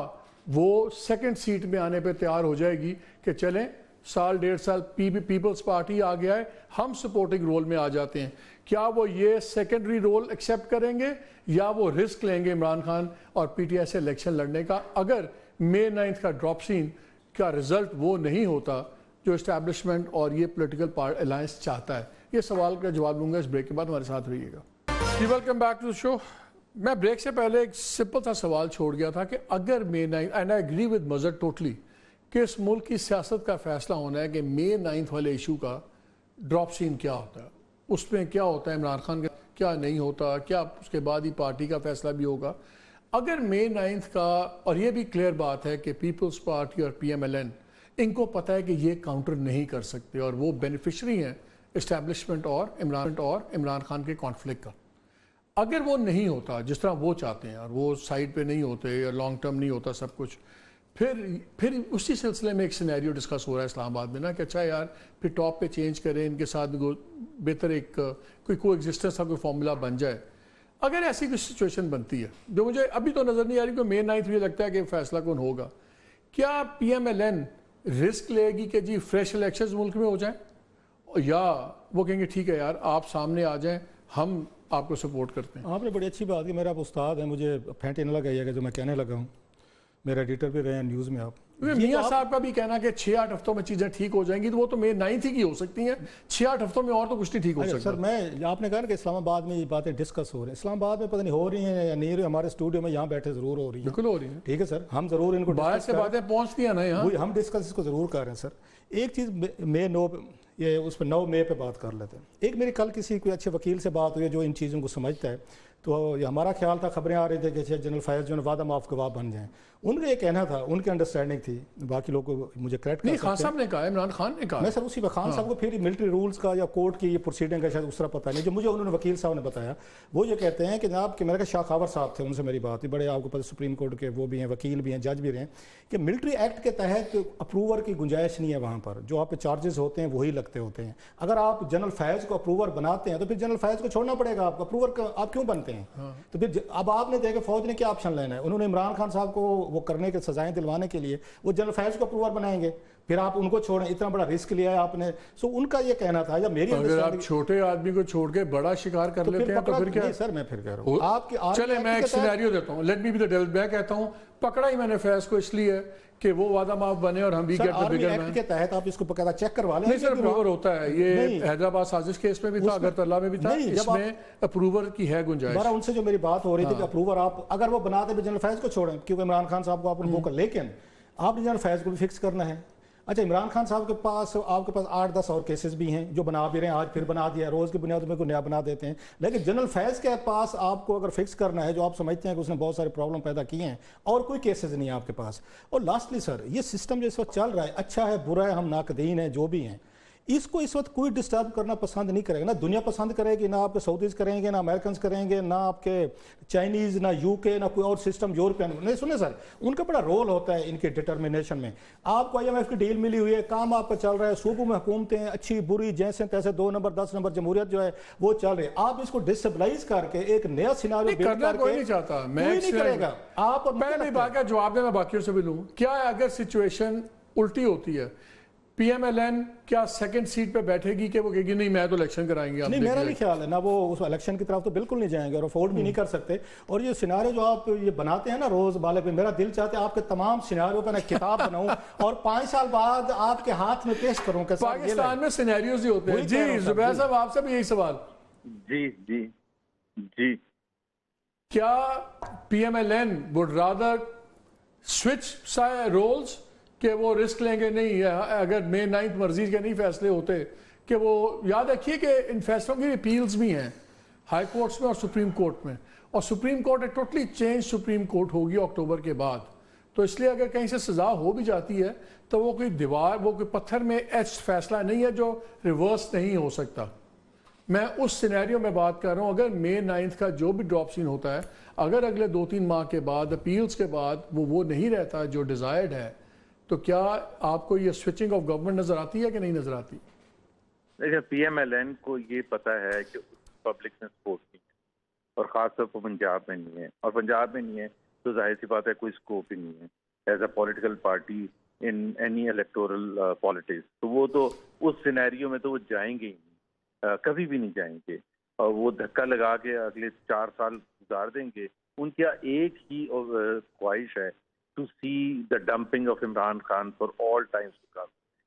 وہ سیکنڈ سیٹ میں آنے پہ تیار ہو جائے گی کہ چلیں سال ڈیڑھ سال پیپلز پارٹی آ گیا ہے, ہم سپورٹنگ رول میں آ جاتے ہیں؟ کیا وہ یہ سیکنڈری رول ایکسیپٹ کریں گے یا وہ رسک لیں گے عمران خان اور پی ٹی آئی سے الیکشن لڑنے کا, اگر مئی 9 کا ڈراپ سین کا رزلٹ وہ نہیں ہوتا جو اسٹیبلشمنٹ اور یہ پولیٹیکل الائنس چاہتا ہے؟ یہ سوال کا جواب دوں گا اس بریک کے بعد, ہمارے ساتھ رہیے گا. Welcome back to show. میں بریک سے پہلے ایک سمپل سا سوال چھوڑ گیا تھا کہ اگر مئی 9 and I agree with Mazhar totally کہ اس ملک کی سیاست کا فیصلہ ہونا ہے کہ مئی 9 والے ایشو کا ڈراپ سین کیا ہوتا ہے, اس میں کیا ہوتا ہے عمران خان کا, کیا نہیں ہوتا, کیا اس کے بعد ہی پارٹی کا فیصلہ بھی ہوگا. اگر مئی 9 کا, اور یہ بھی کلیئر بات ہے کہ پیپلز پارٹی اور پی ایم ایل این ان کو پتہ ہے کہ یہ کاؤنٹر نہیں کر سکتے اور وہ بینیفیشری ہیں اسٹیبلشمنٹ اور عمران خان کے کانفلکٹ کا. اگر وہ نہیں ہوتا جس طرح وہ چاہتے ہیں اور وہ سائڈ پہ نہیں ہوتے یا لانگ ٹرم نہیں ہوتا سب کچھ, پھر اسی سلسلے میں ایک سینیریو ڈسکس ہو رہا ہے اسلام آباد میں نا کہ اچھا یار پھر ٹاپ پہ چینج کریں, ان کے ساتھ بہتر ایک کوئی ایگزسٹنس کا کوئی فارمولا بن جائے. اگر ایسی کوئی سچویشن بنتی ہے جو مجھے ابھی تو نظر نہیں آ رہی کہ مئی 9 مجھے لگتا ہے کہ فیصلہ کون ہوگا, کیا P M L N risk لے گی کہ جی فریش الیکشنز ملک میں ہو جائیں, یا وہ کہیں گے ٹھیک ہے یار آپ سامنے آ جائیں ہم آپ کو سپورٹ کرتے ہیں؟ آپ نے بڑی اچھی بات کی, میرا آپ استاد ہے, مجھے پھینٹے نہ لگائیے گا جو میں کہنے لگا ہوں, میرا ایڈیٹر بھی رہے ہیں نیوز میں. آپ میاں صاحب کا بھی کہنا کہ 6-8 ہفتوں میں چیزیں ٹھیک ہو جائیں گی, تو وہ تو مئی 9 ہی کی ہو سکتی ہیں, 6-8 ہفتوں میں اور تو کچھ نہیں ٹھیک ہو سکتا. سر میں آپ نے کہا نا کہ اسلام آباد میں یہ باتیں ڈسکس ہو رہی ہیں, اسلام آباد میں پتہ نہیں ہو رہی ہیں یا نہیں رہی, ہمارے اسٹوڈیو میں یہاں بیٹھے ضرور ہو رہی ہیں. بالکل ہو رہی ہیں, ٹھیک ہے سر, ہم ضرور ان کو باہر سے باتیں پہنچتی ہیں نا یہاں, ہم ڈسکس اس کو ضرور کر رہے ہیں. سر ایک چیز یہ اس پہ 9 مئی پہ بات کر لیتے ہیں. ایک میری کل کسی کوئی اچھے وکیل سے بات ہوئی جو ان چیزوں کو سمجھتا ہے, تو ہمارا خیال تھا, خبریں آ رہی تھے کہ جنرل فیض جو وعدہ معاف گواہ بن جائیں. ان کا یہ کہنا تھا, ان کی انڈرسٹینڈنگ تھی, باقی لوگ کو مجھے کریکٹ کر سکتے ہیں. خان صاحب نے کہا, عمران خان نے کہا. میں سر اسی پہ خان صاحب کو پھر ملٹری رولز کا یا کورٹ کی یہ پروسیڈنگ کا شاید اس طرح پتہ نہیں, جو مجھے انہوں نے وکیل صاحب نے بتایا وہ یہ کہتے ہیں کہ جناب کہ میرے شاہ خاور صاحب تھے, ان سے میری بات تھی, بڑے آپ کو پتہ سپریم کورٹ کے وہ بھی ہیں, وکیل بھی ہیں, جج بھی رہے ہیں, کہ ملٹری ایکٹ کے تحت اپروور کی گنجائش نہیں ہے وہاں پر, جو آپ پہ چارجز ہوتے ہیں وہی لگتے ہوتے ہیں. اگر آپ جنرل فیض کو اپروور بناتے ہیں تو پھر جنرل فیض کو چھوڑنا پڑے گا, آپ اپروور کا آپ کیوں بنتے ہیں؟ تو پھر اب آپ نے دیکھا فوج نے کیا آپشن لینا ہے, انہوں نے عمران خان صاحب کو وہ کرنے کے سزائیں دلوانے کے لیے وہ جنرل فیض کو اپروور بنائیں گے, پھر آپ ان کو چھوڑیں, اتنا بڑا رسک لیا ہے آپ نے. سو ان کا یہ کہنا تھا, یا میری اگر آپ چھوٹے آدمی کو چھوڑ کے بڑا شکار کر لیتے ہیں تو پھر کیا؟ سر میں پھر کہہ رہا ہوں آپ کے, چلے میں ایک سینیریو دیتا ہوں, let me be the devil. میں کہتا ہوں پکڑا ہی میں نے فیض کو اس لیے کہ وہ وعدہ معاف بنے اور ہم بھی گیٹ دی بگر مین. کے تحت آپ اس کو پکڑا چیک کروا لیں. نہیں سر, اپروور ہوتا ہے, یہ حیدرآباد سازش کیس میں بھی تھا, اگرتلہ میں بھی تھا, اس میں اپروور کی ہے گنجائش. ان سے جو میری بات ہو رہی تھی کہ اپروور آپ اگر وہ بناتے بھی جنرل فیض کو چھوڑیں, کیونکہ عمران خان صاحب کو آپ وہ کر, لیکن آپ نے جنرل فیض کو بھی فکس کرنا ہے. اچھا عمران خان صاحب کے پاس آپ کے پاس 8-10 اور کیسز بھی ہیں جو بنا بھی رہے ہیں, آج پھر بنا دیا, روز کی بنیاد میں کوئی نیا بنا دیتے ہیں. لیکن جنرل فیض کے پاس آپ کو اگر فکس کرنا ہے, جو آپ سمجھتے ہیں کہ اس نے بہت سارے پرابلم پیدا کیے ہیں, اور کوئی کیسز نہیں ہے آپ کے پاس. اور لاسٹلی سر, یہ سسٹم جو اس وقت چل رہا ہے, اچھا ہے برا ہے, ہم ناقدین ہیں جو بھی ہیں, اس کو اس وقت کوئی ڈسٹرب کرنا پسند نہیں کرے گا. نہ دنیا پسند کرے گی, نہ آپ کے سعودیز کریں گے, نہ امریکنز کریں گے, نہ آپ کے چائنیز, نہ یو کے, نہ کوئی اور سسٹم یورپین. نہیں سنیں سر, ان کا بڑا رول ہوتا ہے ان کے ڈٹرمنیشن میں. آپ کو IMF کی ڈیل ملی ہوئی ہے, کام آپ کا چل رہا ہے, صوبوں میں حکومتیں اچھی بری جیسے تیسے 2 نمبر 10 نمبر جمہوریت جو ہے وہ چل رہی ہے. آپ اس کو ڈسٹیبلائز کر کے ایک نیا سیناریو کرنا کوئی نہیں چاہتا, میں نہیں کرے گا. آپ میں نہیں بات کا جواب دے, میں باقیوں سے بھی لوں. کیا ہے اگر سچویشن الٹی ہوتی ہے, پی ایم ایل این کیا سیکنڈ سیٹ پہ بیٹھے گی کہ وہ کہے گی نہیں میں تو الیکشن کرائیں گے؟ نہیں, میرا نہیں خیال ہے, نہ وہ اس الیکشن کی طرف تو بالکل نہیں جائیں گے اور افورڈ بھی نہیں کر سکتے. اور یہ سیناریو جو آپ یہ بناتے ہیں نا روز بالے پہ, میرا دل چاہتے ہیں آپ کے تمام سیناریو پہ میں کتاب بناؤں اور 5 سال بعد آپ کے ہاتھ میں پیش کروں. کہ پاکستان میں سیناریوز ہی ہوتے ہیں. جی زبیر صاحب, آپ سے بھی یہی سوال. جی جی جی, کیا P M L N would rather switch roles کہ وہ رسک لیں گے؟ نہیں, اگر مئی 9 مرضی کے نہیں فیصلے ہوتے, کہ وہ یاد رکھیے کہ ان فیصلوں کی اپیلز بھی ہیں ہائی کورٹس میں اور سپریم کورٹ میں, اور سپریم کورٹ ایک ٹوٹلی چینج سپریم کورٹ ہوگی اکتوبر کے بعد. تو اس لیے اگر کہیں سے سزا ہو بھی جاتی ہے تو وہ کوئی دیوار, وہ کوئی پتھر میں ایچ فیصلہ نہیں ہے جو ریورس نہیں ہو سکتا. میں اس سینیریو میں بات کر رہا ہوں. اگر مئی 9 کا جو بھی ڈراپ سین ہوتا ہے, اگر اگلے 2-3 ماہ کے بعد اپیلز کے بعد وہ نہیں رہتا جو ڈیزائرڈ ہے, تو کیا آپ کو یہ سوئچنگ آف گورنمنٹ نظر آتی ہے کہ نہیں نظر آتی؟ دیکھیں پی ایم ایل این کو یہ پتا ہے کہ پبلک نے سپورٹ نہیں ہے, اور خاص طور پر پنجاب میں نہیں ہے, اور پنجاب میں نہیں ہے تو ظاہر سی بات ہے کوئی اسکوپ ہی نہیں ہے as a political party in any electoral politics. تو وہ تو اس سینیریو میں تو وہ جائیں گے ہی نہیں, کبھی بھی نہیں جائیں گے, اور وہ دھکا لگا کے اگلے 4 سال گزار دیں گے. ان کی ایک ہی خواہش ہے to see the dumping of Imran Khan for all times to come,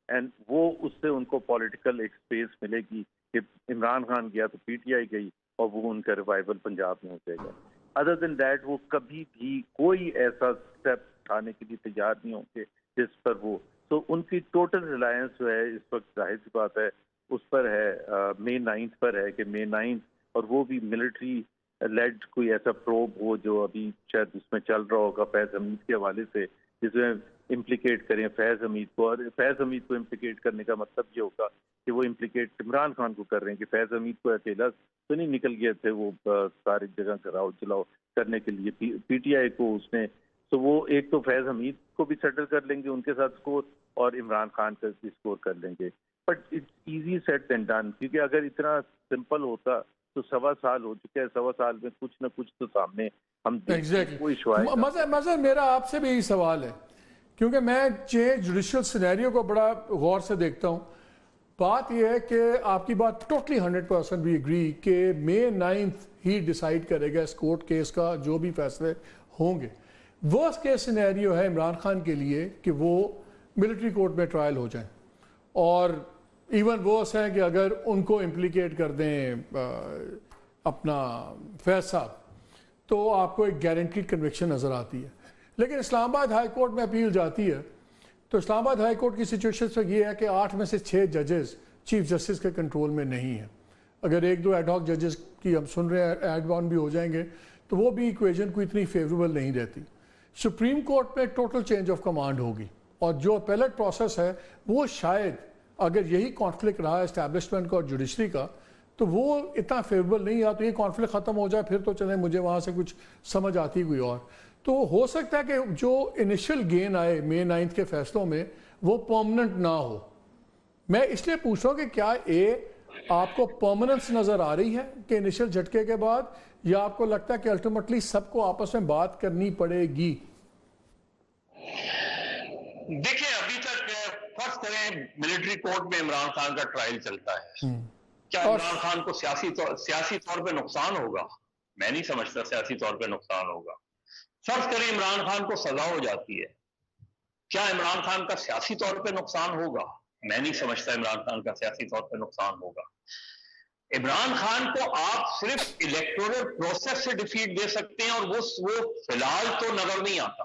and وہ اس سے ان کو پولیٹیکل ایک اسپیس ملے گی کہ عمران خان گیا تو پی ٹی آئی گئی, اور وہ ان کا ریوائول پنجاب میں ہو جائے گا. ادر دین دیٹ وہ کبھی بھی کوئی ایسا اسٹیپ اٹھانے کے لیے تیار نہیں ہوں گے جس پر وہ, تو ان کی ٹوٹل ریلائنس جو ہے اس وقت ظاہر سی بات ہے اس پر ہے, مئی 9 پر ہے کہ مئی 9, اور وہ بھی ملٹری لیڈ کوئی ایسا پروب ہو جو ابھی شاید اس میں چل رہا ہوگا فیض حمید کے حوالے سے, جس میں امپلیکیٹ کریں فیض حمید کو, اور فیض حمید کو امپلیکیٹ کرنے کا مطلب یہ ہوگا کہ وہ امپلیکیٹ عمران خان کو کر رہے ہیں کہ فیض حمید کو اکیلا تو نہیں نکل گئے تھے وہ ساری جگہ گھراؤ چلاؤ کرنے کے لیے, پی ٹی آئی کو اس نے, تو وہ ایک تو فیض حمید کو بھی سیٹل کر لیں گے ان کے ساتھ اسکور, اور عمران خان کا بھی اسکور کر لیں گے. But it's easy said than done, کیونکہ اگر اتنا سمپل ہوتا تو 1.25 سال ہو چکے ہیں, 1.25 سال میں کچھ نہ کچھ تو سامنے ہم کوئی مظہر میرا آپ سے بھی یہی سوال ہے, کیونکہ میں جوڈیشل سینیریو کو بڑا غور سے دیکھتا ہوں. بات یہ ہے کہ آپ کی بات ٹوٹلی 100% بھی اگری کہ مئی 9 ہی ڈیسائیڈ کرے گا اس کورٹ کیس کا جو بھی فیصلے ہوں گے. ورسٹ کیس سینیریو ہے عمران خان کے لیے کہ وہ ملٹری کورٹ میں ٹرائل ہو جائیں, اور ایون ورس ہیں کہ اگر ان کو امپلیکیٹ کر دیں اپنا فیض صاحب, تو آپ کو ایک گارنٹیڈ کنوکشن نظر آتی ہے. لیکن اسلام آباد ہائی کورٹ میں اپیل جاتی ہے, تو اسلام آباد ہائی کورٹ کی سچویشن سے یہ ہے کہ 8 میں سے 6 ججز چیف جسٹس کے کنٹرول میں نہیں ہیں. اگر 1-2 ایڈ ہاک ججز کی ہم سن رہے ہیں ایڈ آن بھی ہو جائیں گے, تو وہ بھی ایکویژن کو اتنی فیوریبل نہیں رہتی. سپریم کورٹ میں ٹوٹل چینج آف کمانڈ ہوگی, اور جو اپیلٹ پروسیس ہے وہ شاید اگر یہی کانفلکٹ رہا اسٹیبلشمنٹ کا اور جوڈیشری کا, تو وہ اتنا فیوریبل نہیں, یا تو یہ کانفلکٹ ختم ہو جائے پھر تو چلیں مجھے وہاں سے کچھ سمجھ آتی کوئی اور. تو ہو سکتا ہے کہ جو انیشل گین آئے مئی 9 کے فیصلوں میں وہ پرماننٹ نہ ہو. میں اس لیے پوچھ رہا ہوں کہ کیا آپ کو پرماننس نظر آ رہی ہے کہ انیشل جھٹکے کے بعد, یا آپ کو لگتا ہے کہ الٹیمیٹلی سب کو آپس میں بات کرنی پڑے گی؟ دیکھیں ابھی تک فرض کریں ملٹری کورٹ میں عمران خان کا ٹرائل چلتا ہے, کیا عمران خان کو سیاسی طور پہ نقصان ہوگا؟ میں نہیں سمجھتا سیاسی طور پہ نقصان ہوگا. فرض کریں عمران خان کو سزا ہو جاتی ہے, کیا عمران خان کا سیاسی طور پہ نقصان ہوگا؟ میں نہیں سمجھتا عمران خان کا سیاسی طور پہ نقصان ہوگا. عمران خان کو آپ صرف الیکٹورل پروسیس سے ڈیفیٹ دے سکتے ہیں, اور وہ فی الحال تو نظر نہیں آتا.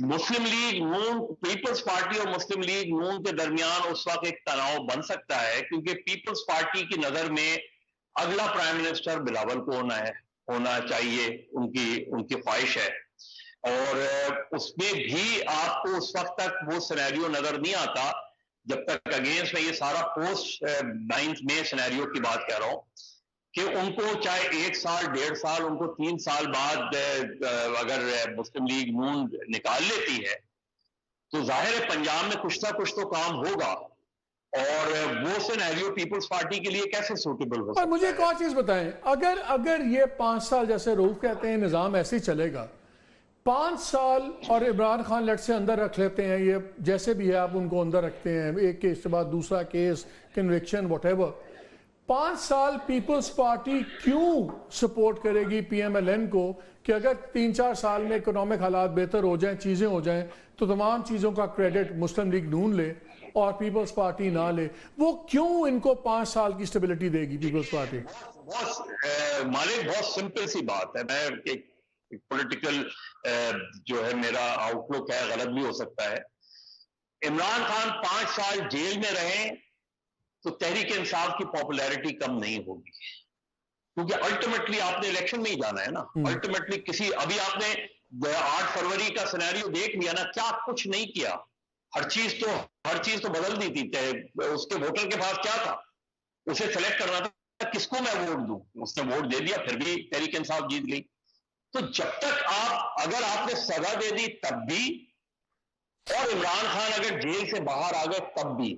مسلم لیگ نون, پیپلز پارٹی اور مسلم لیگ نون کے درمیان اس وقت ایک تناؤ بن سکتا ہے, کیونکہ پیپلز پارٹی کی نظر میں اگلا پرائم منسٹر بلاول کو ہونا چاہیے, ان کی خواہش ہے, اور اس میں بھی آپ کو اس وقت تک وہ سینیریو نظر نہیں آتا جب تک اگینسٹ میں یہ سارا پوسٹ 9 مئی سینیریو کی بات کہہ رہا ہوں کہ ان کو چاہے 1 سال 1.5 سال, ان کو 3 سال بعد اگر مسلم لیگ نون نکال لیتی ہے تو ظاہر ہے پنجاب میں کچھ نہ کچھ تو کام ہوگا, اور وہ سینیریو پیپلز پارٹی کے لیے کیسے سوٹیبل ہو سکتا ہے؟ اور مجھے ایک اور چیز بتائیں, اگر یہ 5 سال جیسے روف کہتے ہیں نظام ایسے ہی چلے گا, 5 سال اور عمران خان لٹ سے اندر رکھ لیتے ہیں, یہ جیسے بھی ہے آپ ان کو اندر رکھتے ہیں, ایک کیس کے بعد دوسرا کیس, کنوکشن, واٹ ایور, 5 سال پیپلز پارٹی کیوں سپورٹ کرے گی پی ایم ایل این کو کہ اگر 3-4 سال میں اکنامک حالات بہتر ہو جائیں, چیزیں ہو جائیں, تو تمام چیزوں کا کریڈٹ مسلم لیگ نون لے اور پیپلز پارٹی نہ لے؟ وہ کیوں ان کو 5 سال کی سٹیبلٹی دے گی پیپلز پارٹی؟ مالک بہت سمپل سی بات ہے. میں پولیٹیکل جو ہے میرا آؤٹ لک ہے, غلط بھی ہو سکتا ہے. عمران خان 5 سال جیل میں رہیں تو تحریک انصاف کی پاپولیرٹی کم نہیں ہوگی, کیونکہ الٹیمیٹلی آپ نے الیکشن میں ہی جانا ہے نا. الٹیمیٹلی ابھی آپ نے 8 فروری کا سینیریو دیکھ لیا نا, کیا کچھ نہیں کیا, ہر چیز تو بدل دی تھی. اس کے ووٹر کے پاس کیا تھا؟ اسے سلیکٹ کرنا تھا کس کو میں ووٹ دوں. اس نے ووٹ دے دیا, پھر بھی تحریک انصاف جیت گئی. تو جب تک اگر آپ نے سزا دے دی تب بھی, اور عمران خان اگر جیل سے باہر آ گئے تب بھی,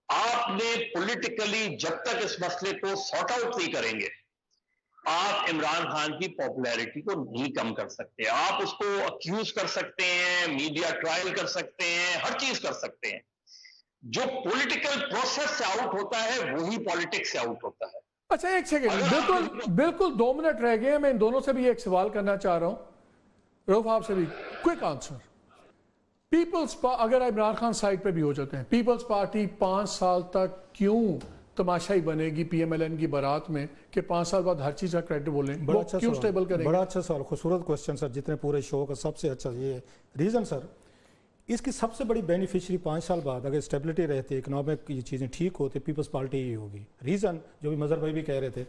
آپ نے پولیٹیکلی جب تک اس مسئلے کو سارٹ آؤٹ نہیں کریں گے, آپ عمران خان کی پاپولیرٹی کو نہیں کم کر سکتے. آپ اس کو اکیوز کر سکتے ہیں, میڈیا ٹرائل کر سکتے ہیں, ہر چیز کر سکتے ہیں. جو پولیٹیکل پروسیس سے آؤٹ ہوتا ہے وہی پالیٹکس سے آؤٹ ہوتا ہے. اچھا ایک سیکنڈ, بالکل 2 منٹ رہ گئے ہیں. میں ان دونوں سے بھی ایک سوال کرنا چاہ رہا ہوں, رؤف آپ سے بھی کوئک آنسر. پیپلز اگر عمران خان سائڈ پہ بھی ہو جاتے ہیں, پیپلز پارٹی 5 سال تک کیوں تماشائی بنے گی پی ایم ایل این کی بارات میں کہ 5 سال بعد ہر چیز کا کریڈٹ بولیں, کیوں سٹیبل کریں گے؟ بڑا اچھا سوال, خوبصورت کوسچن سر. جتنے پورے شو کا سب سے اچھا یہ ہے ریزن سر, اس کی سب سے بڑی بینیفیشری 5 سال بعد اگر اسٹیبلٹی رہتی, اکنامک یہ چیزیں ٹھیک ہوتی, پیپلز پارٹی ہی ہوگی. ریزن جو بھی مظہر بھائی بھی کہہ رہے تھے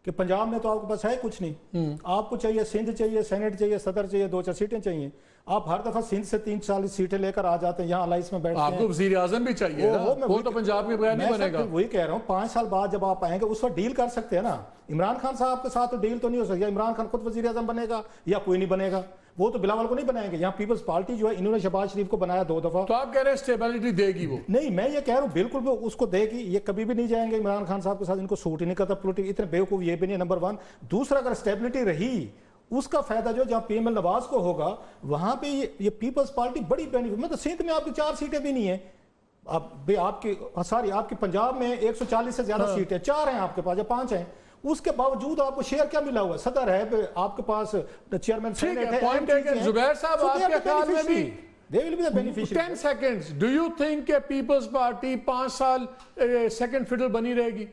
کہ پنجاب میں تو آپ کے پاس ہے کچھ نہیں, آپ کو چاہیے سندھ چاہیے, سینٹ چاہیے, صدر چاہیے, 2-4 سیٹیں چاہیے. آپ ہر دفعہ سندھ سے 3-4 سیٹیں لے کر آ جاتے ہیں, یہاں الائنس میں بیٹھتے ہیں. آپ کو وزیر اعظم بھی چاہیے, وہ تو پنجاب کے بغیر نہیں بنے گا. وہی کہہ رہا ہوں 5 سال بعد جب آپ آئیں گے اس وقت ڈیل کر سکتے ہیں نا. عمران خان صاحب کے ساتھ تو ڈیل تو نہیں ہو سکتی, یا عمران خان خود وزیر اعظم بنے گا یا کوئی نہیں بنے گا, وہ تو بلاول کو نہیں بنائیں گے. یہاں پیپلز پارٹی جو ہے انہوں نے شہباز شریف کو بنایا 2 دفعہ. تو آپ کہہ رہے ہیں اسٹیبلٹی دے گی وہ؟ نہیں, میں یہ کہہ رہا ہوں بالکل وہ اس کو دے گی. یہ کبھی بھی نہیں جائیں گے عمران خان صاحب کے ساتھ, ان کو سوٹ ہی نہیں کرتا پولیٹک. اتنے بیوقوف یہ بھی نہیں, نمبر 1. دوسرا, اگر اسٹیبلٹی رہی اس کا فائدہ جو جہاں پی ایم ایل نواز کو ہوگا وہاں پہ یہ پیپلز پارٹی بڑی بینیفٹ. مطلب سندھ میں آپ کی 4 سیٹیں بھی نہیں ہیں, آپ کی پنجاب میں 140 سے زیادہ سیٹیں, 4 ہیں آپ کے پاس یا 5 ہیں. اس کے باوجود آپ کو شیئر کیا ملا ہوا ہے؟ صدر ہے آپ کے پاس, چیئرمین سینیٹ ہے. زبیر صاحب آپ کے خیال میں بھی they will be the beneficiary. 10 seconds, do you think کہ پیپلز پارٹی 5 سال سیکنڈ فڈل بنی رہے گی؟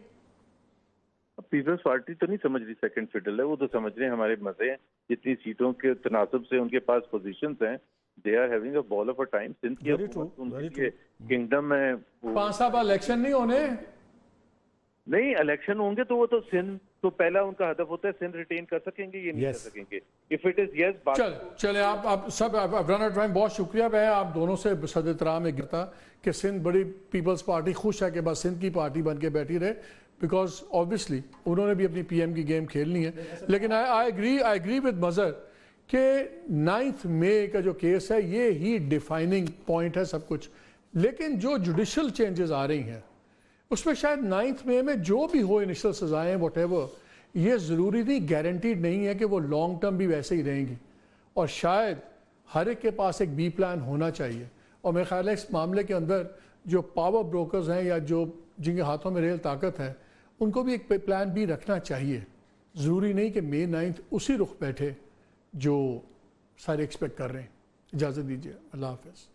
پیپلز پارٹی تو نہیں سمجھ رہی سیکنڈ فڈل ہے, وہ تو سمجھ رہے ہیں ہمارے مزے ہیں. جتنی سیٹوں کے تناسب سے ان کے پاس پوزیشنز ہیں, they are having a ball of a time. Sindh کی حکومت کنگڈم میں 5 سال بعد الیکشن نہیں ہونے, نہیں الیکشن ہوں گے تو وہ تو سندھ تو پہلا ان کا ہدف ہوتا ہے سندھ ریٹین کر سکیں گے, یہ نہیں کر سکیں گے. if it is yes. چلے آپ سب رن آؤٹ ٹائم, بہت شکریہ. میں آپ دونوں سے صد احترام میں گرتا کہ سندھ بڑی پیپلز پارٹی خوش ہے کہ بس سندھ کی پارٹی بن کے بیٹھی رہے, بیکاز obviously انہوں نے بھی اپنی پی ایم کی گیم کھیلنی ہے. لیکن I agree with مظہر کہ 9 مئی کا جو کیس ہے یہ ہی ڈیفائننگ پوائنٹ ہے سب کچھ. لیکن جو جوڈیشل چینجز آ رہی ہیں اس میں شاید 9 مئی میں جو بھی ہو انیشل سزائیں واٹ ایور, یہ ضروری نہیں, گارنٹیڈ نہیں ہے کہ وہ لانگ ٹرم بھی ویسے ہی رہیں گی. اور شاید ہر ایک کے پاس ایک بی پلان ہونا چاہیے. اور میرے خیال ہے اس معاملے کے اندر جو پاور بروکرز ہیں یا جو جن کے ہاتھوں میں ریل طاقت ہے ان کو بھی ایک پلان بھی رکھنا چاہیے. ضروری نہیں کہ مئی 9 اسی رخ بیٹھے جو سارے ایکسپیکٹ کر رہے ہیں. اجازت دیجیے, اللہ حافظ.